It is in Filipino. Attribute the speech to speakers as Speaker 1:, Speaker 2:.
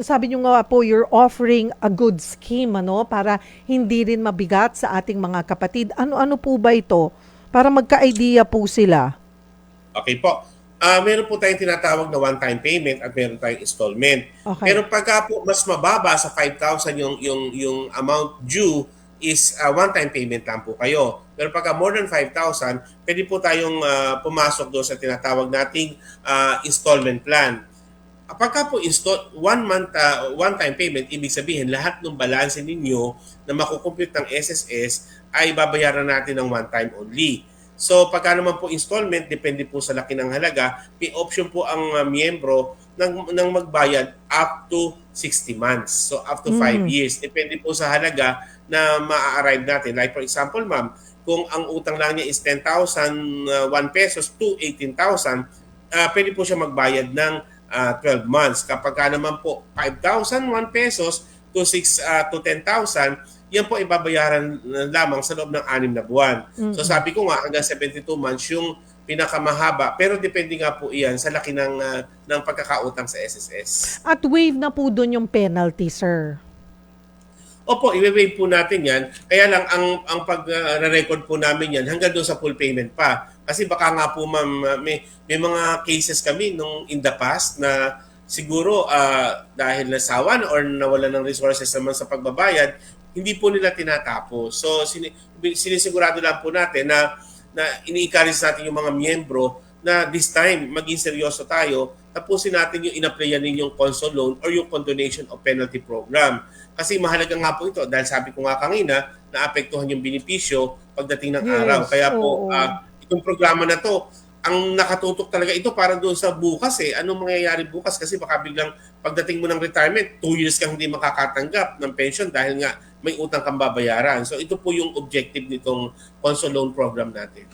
Speaker 1: Sabi niyo nga po, you're offering a good scheme, ano, para hindi rin mabigat sa ating mga kapatid. Ano po ba ito? Para magka-idea po sila.
Speaker 2: Okay po. Meron po tayong tinatawag na one-time payment at meron tayong installment. Pero
Speaker 1: Okay.
Speaker 2: pagka po mas mababa sa 5,000 yung amount due is one-time payment lang po kayo. Pero pagka more than 5,000, pwede po tayong pumasok doon sa tinatawag nating installment plan. Pagka po install, 1 month, one-time payment, ibig sabihin lahat ng balance ninyo na makukumpute ng SSS ay babayaran natin ng one time only. So pagka naman po installment, depende po sa laki ng halaga, may option po ang miyembro ng magbayad up to 60 months. So up to 5
Speaker 1: Mm.
Speaker 2: years. Depende po sa halaga na ma-arrive natin. Like for example, ma'am, kung ang utang lang niya is 10,000 pesos to 18,000, pwede po siya magbayad ng 12 months. Kapag ka naman po 5,001 pesos to 10,000, yan po ibabayaran lamang sa loob ng 6 na buwan. So
Speaker 1: Mm.
Speaker 2: sabi ko nga hanggang 72 months yung pinakamahaba, pero depende nga po iyan sa laki ng pagkakautang sa SSS.
Speaker 1: At waive na po dun yung penalty, sir.
Speaker 2: Opo, i-waive po natin yan. Kaya lang, ang pag-record po namin yan hanggang doon sa full payment pa. Kasi baka nga po ma'am, may mga cases kami nung in the past na siguro dahil nasawa na or nawala ng resources naman sa pagbabayad, hindi po nila tinatapos. So sinisigurado lang po natin na ini-encourage natin yung mga miyembro na this time maging seryoso tayo, tapusin natin yung in-applyan ninyong console loan or yung condonation of penalty program. Kasi mahalaga nga po ito dahil sabi ko nga kanina, naapektuhan yung benepisyo pagdating ng araw.
Speaker 1: Yes,
Speaker 2: Kaya po,
Speaker 1: oo.
Speaker 2: itong programa na to, ang nakatutok talaga ito para doon sa bukas eh. Anong mangyayari bukas? Kasi baka biglang pagdating mo ng retirement, 2 years kang hindi makakatanggap ng pension dahil nga may utang kang babayaran. So ito po yung objective nitong console loan program natin.